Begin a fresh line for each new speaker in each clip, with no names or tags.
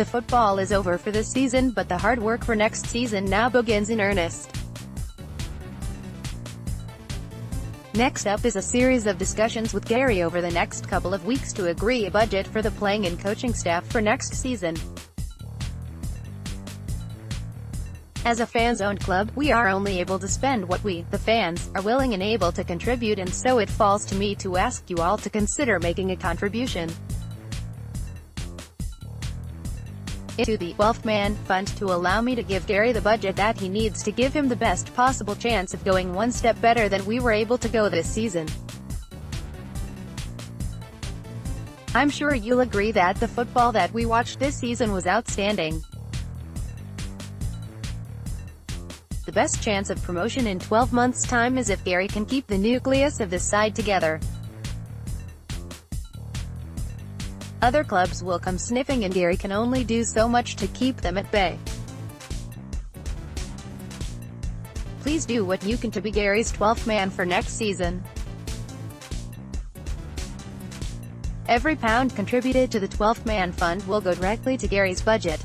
The football is over for this season, but the hard work for next season now begins in earnest. Next up is a series of discussions with Gary over the next couple of weeks to agree a budget for the playing and coaching staff for next season. As a fans-owned club, we are only able to spend what we, the fans, are willing and able to contribute, and so it falls to me to ask you all to consider making a contribution into the 12th Man Fund to allow me to give Gary the budget that he needs to give him the best possible chance of going one step better than we were able to go this season. I'm sure you'll agree that the football that we watched this season was outstanding. The best chance of promotion in 12 months' time is if Gary can keep the nucleus of this side together. Other clubs will come sniffing and Gary can only do so much to keep them at bay. Please do what you can to be Gary's 12th man for next season. Every pound contributed to the 12th Man Fund will go directly to Gary's budget.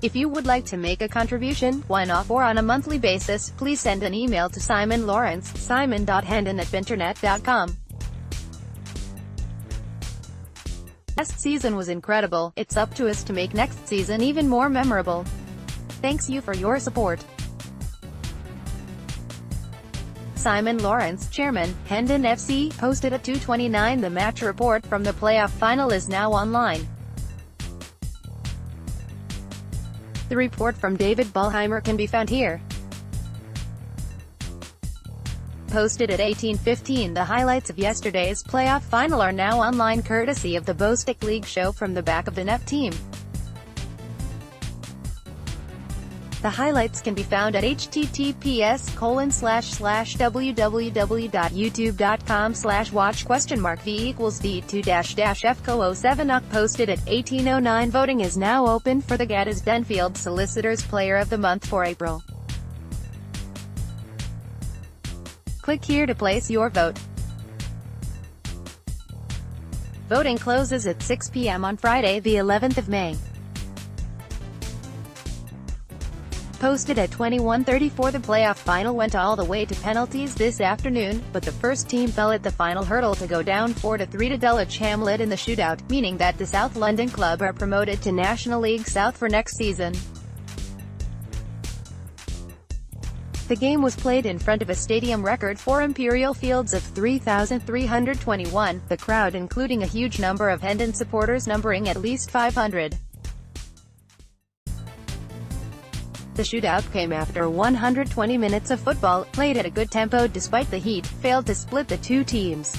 If you would like to make a contribution, one-off or on a monthly basis, please send an email to Simon Lawrence, simon.hendon@binternet.com. Last season was incredible. It's up to us to make next season even more memorable. Thanks you for your support. Simon Lawrence, Chairman, Hendon FC, posted at 2:29. The match report from the playoff final is now online. The report from David Ballheimer can be found here. Posted at 18:15. The highlights of yesterday's playoff final are now online courtesy of the Bostick League show from the Back of the Net team. The highlights can be found at https://www.youtube.com/watch?v=v2-FCO07 posted at 18:09. Voting is now open for the Gaddis Denfield Solicitors Player of the Month for April. Click here to place your vote. Voting closes at 6 p.m. on Friday, the 11th of May. Posted at 21:34. The playoff final went all the way to penalties this afternoon, but the first team fell at the final hurdle to go down 4-3 to Dulwich Hamlet in the shootout, meaning that the South London club are promoted to National League South for next season. The game was played in front of a stadium record for Imperial Fields of 3,321, the crowd including a huge number of Hendon supporters numbering at least 500. The shootout came after 120 minutes of football, played at a good tempo despite the heat, failed to split the two teams.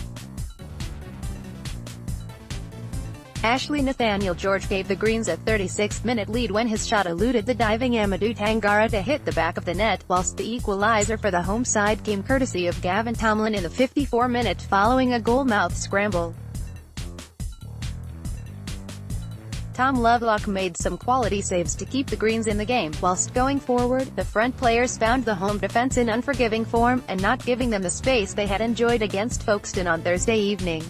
Ashley Nathaniel George gave the Greens a 36-minute lead when his shot eluded the diving Amadou Tangara to hit the back of the net, whilst the equalizer for the home side came courtesy of Gavin Tomlin in the 54th minute following a goal-mouth scramble. Tom Lovelock made some quality saves to keep the Greens in the game, whilst going forward, the front players found the home defence in unforgiving form, and not giving them the space they had enjoyed against Folkestone on Thursday evening.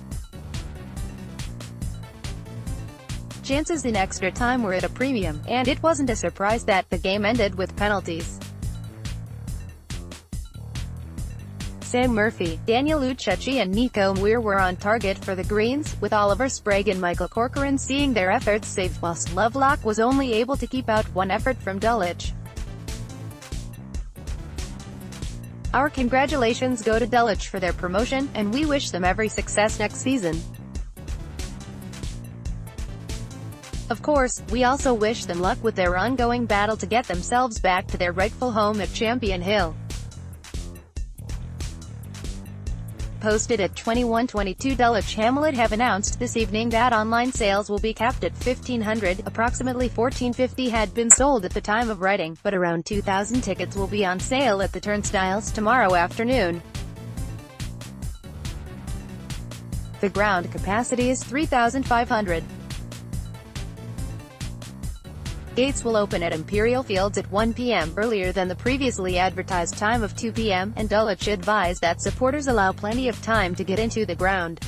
Chances in extra time were at a premium, and it wasn't a surprise that the game ended with penalties. Sam Murphy, Daniel Uchechi and Nico Muir were on target for the Greens, with Oliver Sprague and Michael Corcoran seeing their efforts saved, whilst Lovelock was only able to keep out one effort from Dulwich. Our congratulations go to Dulwich for their promotion, and we wish them every success next season. Of course, we also wish them luck with their ongoing battle to get themselves back to their rightful home at Champion Hill. Posted at 21:22. Dulwich Hamlet have announced this evening that online sales will be capped at 1,500, approximately 1,450 had been sold at the time of writing, but around 2,000 tickets will be on sale at the turnstiles tomorrow afternoon. The ground capacity is 3,500. Gates will open at Imperial Fields at 1 p.m., earlier than the previously advertised time of 2 p.m., and Dulwich advised that supporters allow plenty of time to get into the ground.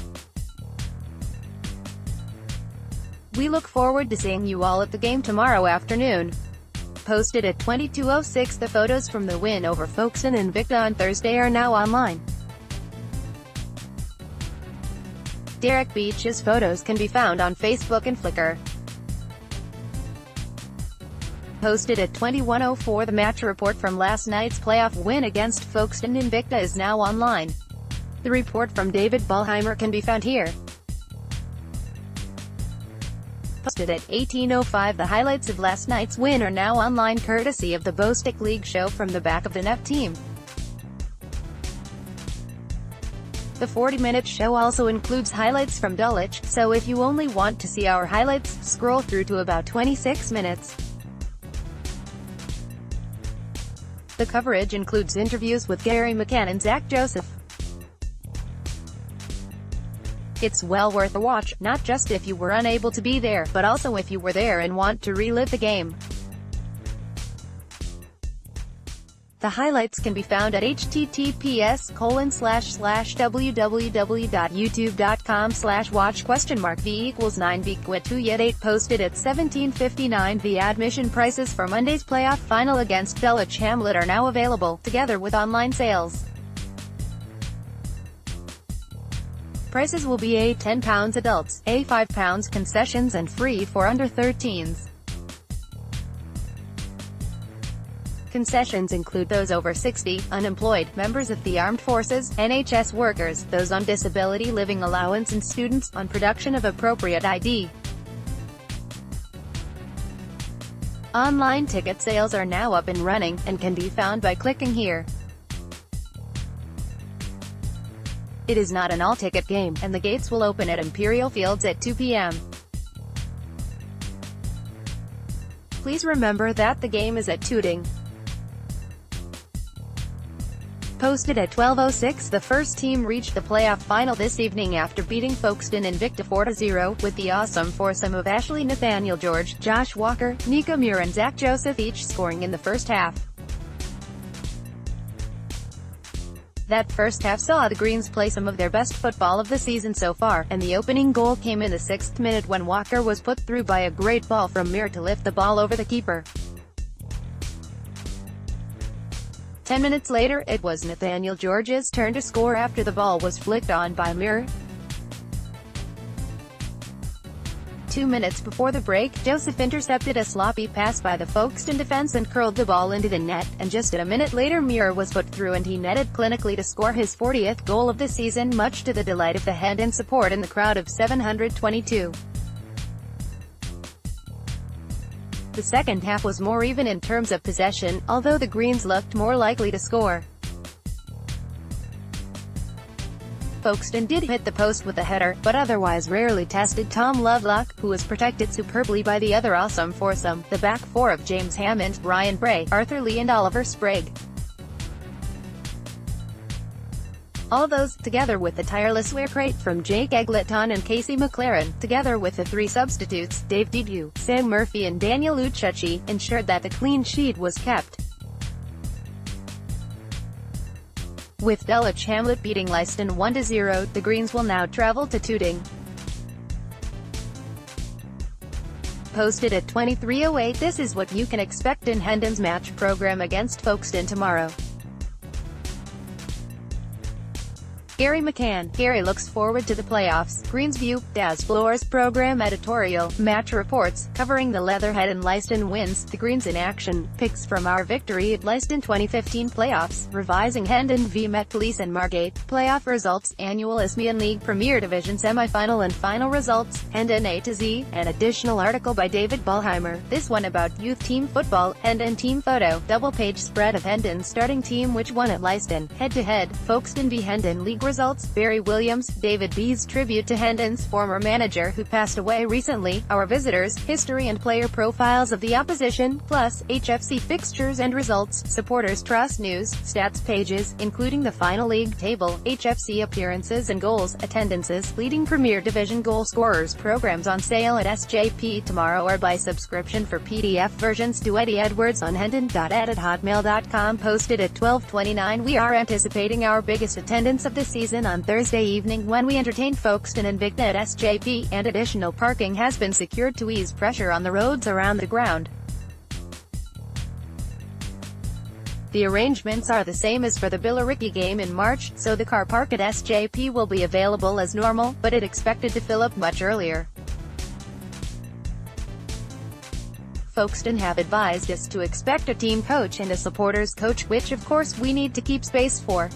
We look forward to seeing you all at the game tomorrow afternoon. Posted at 22:06. The photos from the win over Folkestone Invicta on Thursday are now online. Derek Beach's photos can be found on Facebook and Flickr. Posted at 21:04. The match report from last night's playoff win against Folkestone Invicta is now online. The report from David Ballheimer can be found here. Posted at 18:05. The highlights of last night's win are now online courtesy of the Bostick League show from the back of the net team. The 40-minute show also includes highlights from Dulwich, so if you only want to see our highlights, scroll through to about 26 minutes. The coverage includes interviews with Gary McCann and Zach Joseph. It's well worth a watch, not just if you were unable to be there, but also if you were there and want to relive the game. The highlights can be found at https://www.youtube.com/watch?v=9b8. Posted at 17:59. The admission prices for Monday's playoff final against Dulwich Hamlet are now available, together with online sales. Prices will be £10 adults, £5 concessions and free for under 13s. Concessions include those over 60, unemployed, members of the armed forces, NHS workers, those on disability living allowance and students, on production of appropriate ID. Online ticket sales are now up and running, and can be found by clicking here. It is not an all-ticket game, and the gates will open at Imperial Fields at 2 p.m. Please remember that the game is at Tooting. Posted at 12:06. The first team reached the playoff final this evening after beating Folkestone Invicta 4-0, with the awesome foursome of Ashley Nathaniel George, Josh Walker, Nika Muir and Zach Joseph each scoring in the first half. That first half saw the Greens play some of their best football of the season so far, and the opening goal came in the 6th minute when Walker was put through by a great ball from Muir to lift the ball over the keeper. 10 minutes later, it was Nathaniel George's turn to score after the ball was flicked on by Muir. 2 minutes before the break, Joseph intercepted a sloppy pass by the Folkestone defense and curled the ball into the net, and just a minute later Muir was put through and he netted clinically to score his 40th goal of the season, much to the delight of the Hendon support in the crowd of 722. The second half was more even in terms of possession, although the Greens looked more likely to score. Folkestone did hit the post with a header, but otherwise rarely tested Tom Lovelock, who was protected superbly by the other awesome foursome, the back four of James Hammond, Ryan Bray, Arthur Lee and Oliver Sprague. All those, together with the tireless work rate from Jake Egleton and Casey McLaren, together with the three substitutes, Dave Didu, Sam Murphy and Daniel Uchechi, ensured that the clean sheet was kept. With Dulwich Hamlet beating Leiston 1-0, the Greens will now travel to Tooting. Posted at 23:08. This is what you can expect in Hendon's match program against Folkestone tomorrow. Gary McCann. Gary looks forward to the playoffs. Greens View, Daz Floor's program editorial, match reports, covering the Leatherhead and Leiston wins, the Greens in action, picks from our victory at Leiston 2015 playoffs, revising Hendon v Met Police and Margate, playoff results, annual Isthmian League Premier Division semi-final and final results, Hendon A to Z, an additional article by David Ballheimer, this one about youth team football, Hendon team photo, double-page spread of Hendon's starting team which won at Leiston, head-to-head, Folkestone v Hendon League results, Barry Williams, David B's tribute to Hendon's former manager who passed away recently, our visitors, history and player profiles of the opposition, plus, HFC fixtures and results, supporters trust news, stats pages, including the final league table, HFC appearances and goals, attendances, leading Premier Division goal scorers programs on sale at SJP tomorrow or by subscription for PDF versions to Eddie Edwards on hendon.ed@hotmail.com. Posted at 12:29. We are anticipating our biggest attendance of the season on Thursday evening when we entertained Folkestone Invicta at SJP, and additional parking has been secured to ease pressure on the roads around the ground. The arrangements are the same as for the Billericay game in March, so the car park at SJP will be available as normal, but it expected to fill up much earlier. Folkestone have advised us to expect a team coach and a supporters coach, which of course we need to keep space for.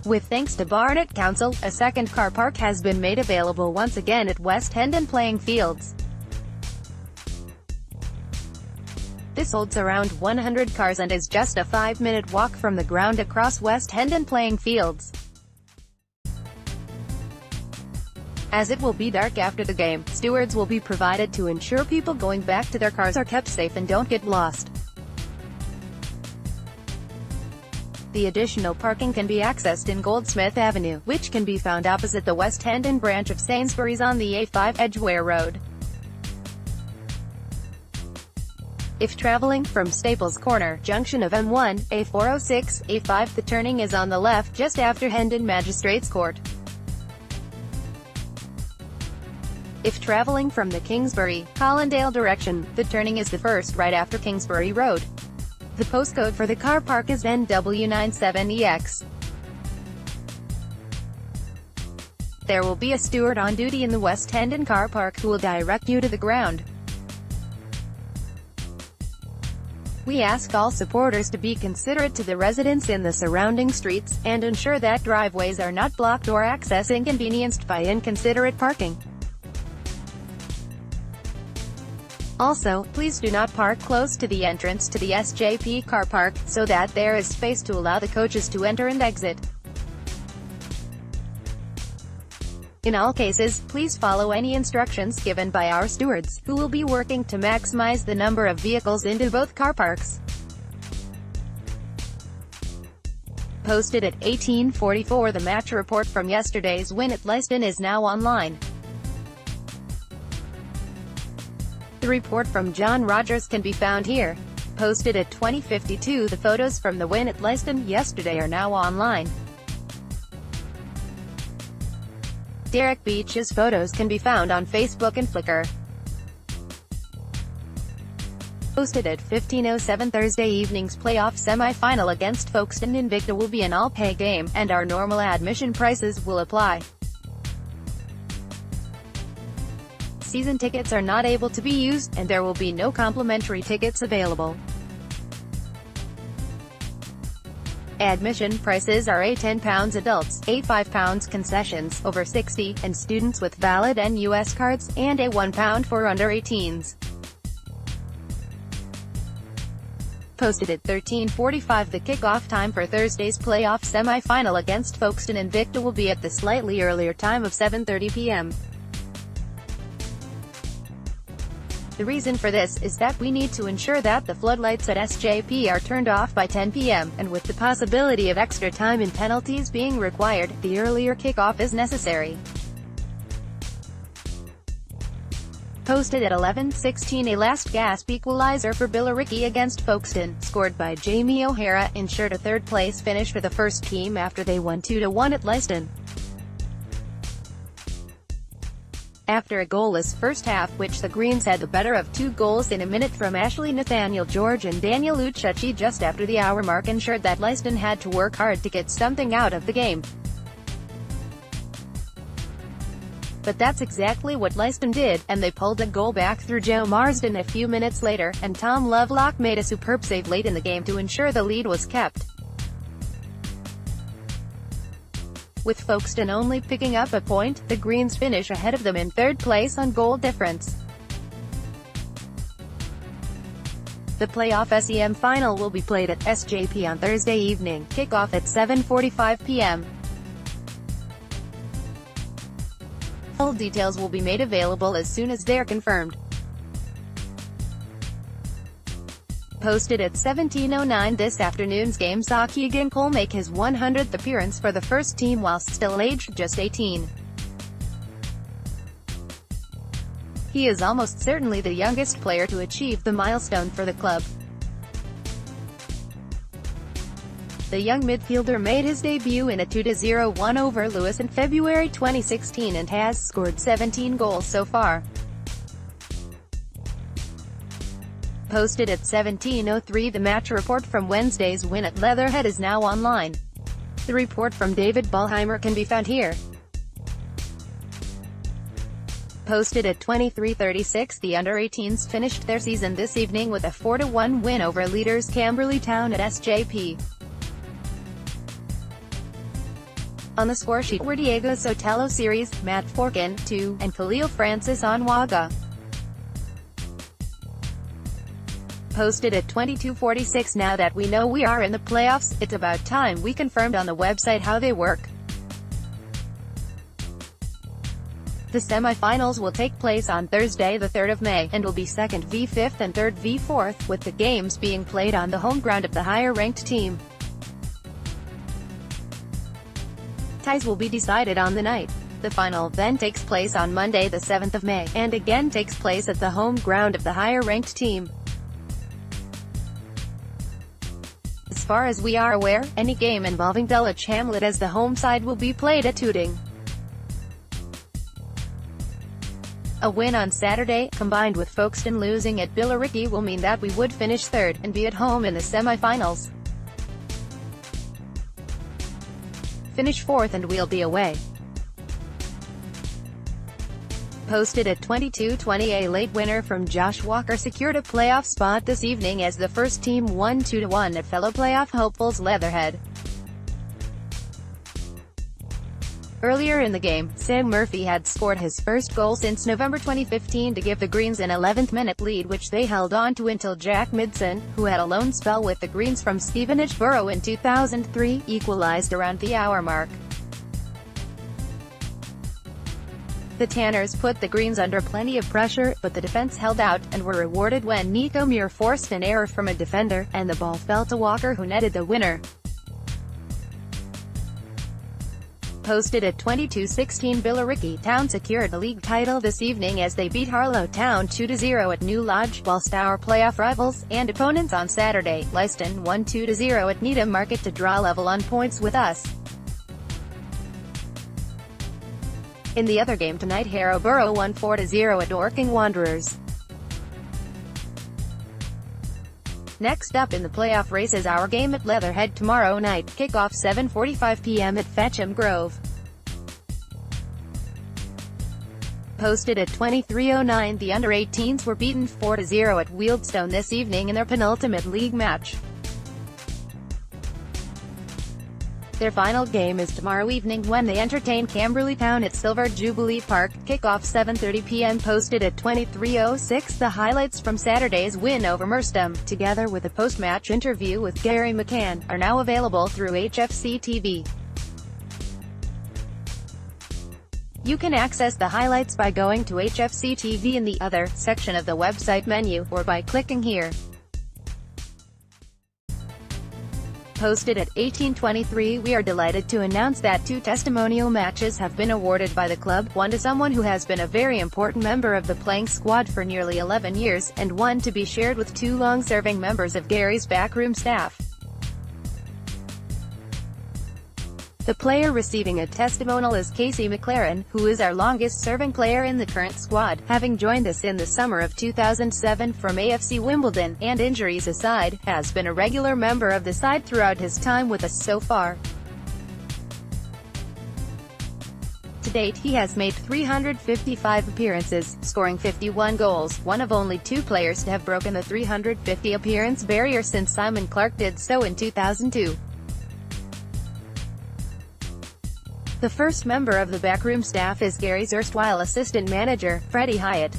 With thanks to Barnet Council, a second car park has been made available once again at West Hendon playing fields. This holds around 100 cars and is just a 5-minute walk from the ground across West Hendon playing fields. As it will be dark after the game, stewards will be provided to ensure people going back to their cars are kept safe and don't get lost. The additional parking can be accessed in Goldsmith Avenue, which can be found opposite the West Hendon branch of Sainsbury's on the A5 Edgware Road. If traveling from Staples Corner, junction of M1, A406, A5, the turning is on the left just after Hendon Magistrates Court. If traveling from the Kingsbury, Colindale direction, the turning is the first right after Kingsbury Road. The postcode for the car park is NW97EX. There will be a steward on duty in the West Hendon car park who will direct you to the ground. We ask all supporters to be considerate to the residents in the surrounding streets, and ensure that driveways are not blocked or access inconvenienced by inconsiderate parking. Also, please do not park close to the entrance to the SJP car park, so that there is space to allow the coaches to enter and exit. In all cases, please follow any instructions given by our stewards, who will be working to maximize the number of vehicles into both car parks. Posted at 18:44, the match report from yesterday's win at Leiston is now online. The report from John Rogers can be found here. Posted at 20:52, the photos from the win at Leiston yesterday are now online. Derek Beach's photos can be found on Facebook and Flickr. Posted at 15:07, Thursday evening's playoff semi-final against Folkestone Invicta will be an all-pay game, and our normal admission prices will apply. Season tickets are not able to be used, and there will be no complimentary tickets available. Admission prices are £10 adults, £5 concessions, over 60, and students with valid NUS cards, and £1 for under 18s. Posted at 13:45, the kickoff time for Thursday's playoff semi-final against Folkestone Invicta will be at the slightly earlier time of 7:30 p.m. The reason for this is that we need to ensure that the floodlights at SJP are turned off by 10 p.m., and with the possibility of extra time and penalties being required, the earlier kickoff is necessary. Posted at 11:16, a last-gasp equalizer for Billericay against Folkestone, scored by Jamie O'Hara, ensured a third-place finish for the first team after they won 2-1 at Leiston. After a goalless first half, which the Greens had the better of 2 goals in a minute from Ashley Nathaniel George and Daniel Uchachi just after the hour mark, ensured that Leiston had to work hard to get something out of the game. But that's exactly what Leiston did, and they pulled a goal back through Joe Marsden a few minutes later, and Tom Lovelock made a superb save late in the game to ensure the lead was kept. With Folkestone only picking up a point, the Greens finish ahead of them in third place on goal difference. The playoff SEM final will be played at SJP on Thursday evening, kickoff at 7:45 p.m. Full details will be made available as soon as they're confirmed. Posted at 17:09, this afternoon's game saw Keegan Cole make his 100th appearance for the first team whilst still aged just 18. He is almost certainly the youngest player to achieve the milestone for the club. The young midfielder made his debut in a 2-0 win over Lewis in February 2016 and has scored 17 goals so far. Posted at 17:03, the match report from Wednesday's win at Leatherhead is now online. The report from David Ballheimer can be found here. Posted at 23:36, the under-18s finished their season this evening with a 4-1 win over leaders Camberley Town at SJP. On the scoresheet were Diego Sotelo series, Matt Forkin, 2, and Khalil Francis Onwaga. Posted at 22:46, now that we know we are in the playoffs, it's about time we confirmed on the website how they work. The semi-finals will take place on Thursday the 3rd of May, and will be 2nd v 5th and 3rd v 4th, with the games being played on the home ground of the higher-ranked team. Ties will be decided on the night. The final then takes place on Monday the 7th of May, and again takes place at the home ground of the higher-ranked team. As far as we are aware, any game involving Dulwich Hamlet as the home side will be played at Tooting. A win on Saturday, combined with Folkestone losing at Billericay, will mean that we would finish third, and be at home in the semi-finals. Finish fourth and we'll be away. Posted at 22:20, a late winner from Josh Walker secured a playoff spot this evening as the first team won 2-1 at fellow playoff hopefuls Leatherhead. Earlier in the game, Sam Murphy had scored his first goal since November 2015 to give the Greens an 11th-minute lead, which they held on to until Jack Midson, who had a lone spell with the Greens from Stevenage Borough in 2003, equalised around the hour mark. The Tanners put the Greens under plenty of pressure, but the defence held out, and were rewarded when Nico Muir forced an error from a defender, and the ball fell to Walker, who netted the winner. Posted at 22:16, Billericay Town secured the league title this evening as they beat Harlow Town 2-0 at New Lodge, whilst our playoff rivals and opponents on Saturday, Leiston, won 2-0 at Needham Market to draw level on points with us. In the other game tonight, Harrow Borough won 4-0 at Dorking Wanderers. Next up in the playoff race is our game at Leatherhead tomorrow night, kickoff 7:45 p.m. at Fetcham Grove. Posted at 23:09, the under-18s were beaten 4-0 at Wealdstone this evening in their penultimate league match. Their final game is tomorrow evening when they entertain Camberley Town at Silver Jubilee Park, kickoff 7:30 p.m. Posted at 23:06, the highlights from Saturday's win over Merstham, together with a post-match interview with Gary McCann, are now available through HFC TV. You can access the highlights by going to HFC TV in the Other section of the website menu, or by clicking here. Posted at 18:23, we are delighted to announce that 2 testimonial matches have been awarded by the club, one to someone who has been a very important member of the playing squad for nearly 11 years, and one to be shared with 2 long-serving members of Gary's backroom staff. The player receiving a testimonial is Casey McLaren, who is our longest-serving player in the current squad, having joined us in the summer of 2007 from AFC Wimbledon, and injuries aside, has been a regular member of the side throughout his time with us so far. To date, he has made 355 appearances, scoring 51 goals, one of only 2 players to have broken the 350 appearance barrier since Simon Clark did so in 2002. The first member of the backroom staff is Gary's erstwhile assistant manager, Freddie Hyatt.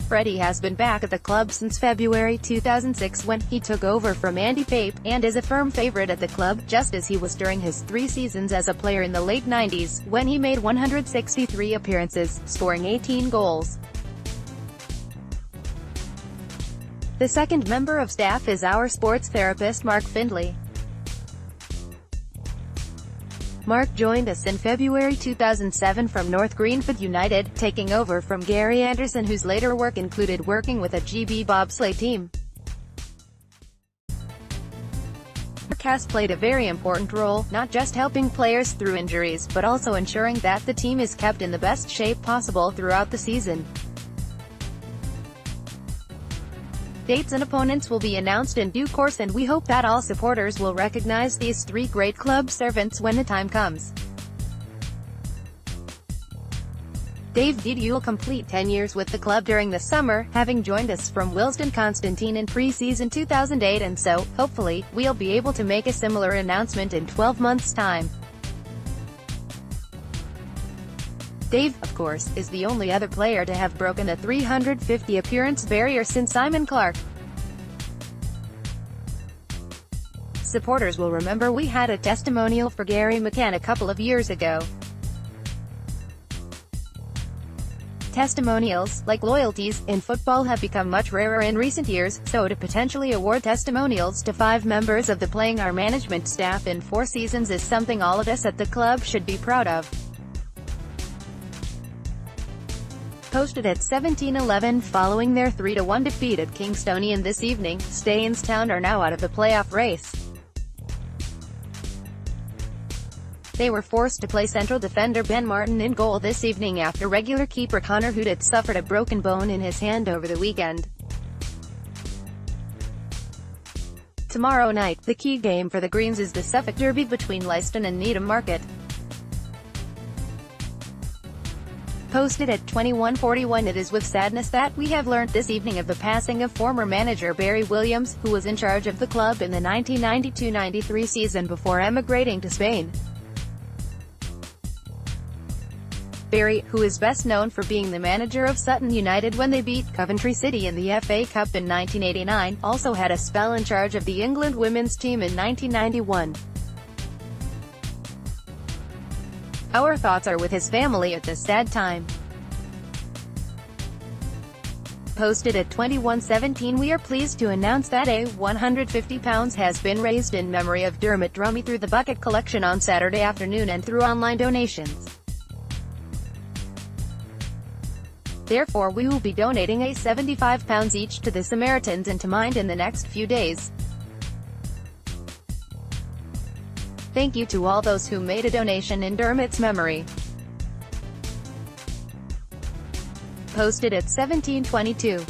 Freddie has been back at the club since February 2006 when he took over from Andy Pape, and is a firm favourite at the club, just as he was during his 3 seasons as a player in the late 90s, when he made 163 appearances, scoring 18 goals. The second member of staff is our sports therapist Mark Findlay. Mark joined us in February 2007 from North Greenford United, taking over from Gary Anderson, whose later work included working with a GB bobsleigh team. Cass played a very important role, not just helping players through injuries, but also ensuring that the team is kept in the best shape possible throughout the season. Dates and opponents will be announced in due course, and we hope that all supporters will recognize these three great club servants when the time comes. Dave Didi will complete 10 years with the club during the summer, having joined us from Wilston Constantine in pre-season 2008, and so, hopefully, we'll be able to make a similar announcement in 12 months' time. Dave, of course, is the only other player to have broken the 350 appearance barrier since Simon Clark. Supporters will remember we had a testimonial for Gary McCann a couple of years ago. Testimonials, like loyalties, in football have become much rarer in recent years, so to potentially award testimonials to 5 members of the playing our management staff in 4 seasons is something all of us at the club should be proud of. Posted at 17:11 following their 3-1 defeat at Kingstonian this evening, Stainstown are now out of the playoff race. They were forced to play central defender Ben Martin in goal this evening after regular keeper Connor Houdet suffered a broken bone in his hand over the weekend. Tomorrow night, the key game for the Greens is the Suffolk Derby between Leiston and Needham Market. Posted at 21:41, it is with sadness that we have learnt this evening of the passing of former manager Barry Williams, who was in charge of the club in the 1992-93 season before emigrating to Spain. Barry, who is best known for being the manager of Sutton United when they beat Coventry City in the FA Cup in 1989, also had a spell in charge of the England women's team in 1991. Our thoughts are with his family at this sad time. Posted at 21:17, we are pleased to announce that a £150 has been raised in memory of Dermot Drummy through the Bucket Collection on Saturday afternoon and through online donations. Therefore, we will be donating a £75 each to the Samaritans and to Mind in the next few days. Thank you to all those who made a donation in Dermot's memory. Posted at 17:22.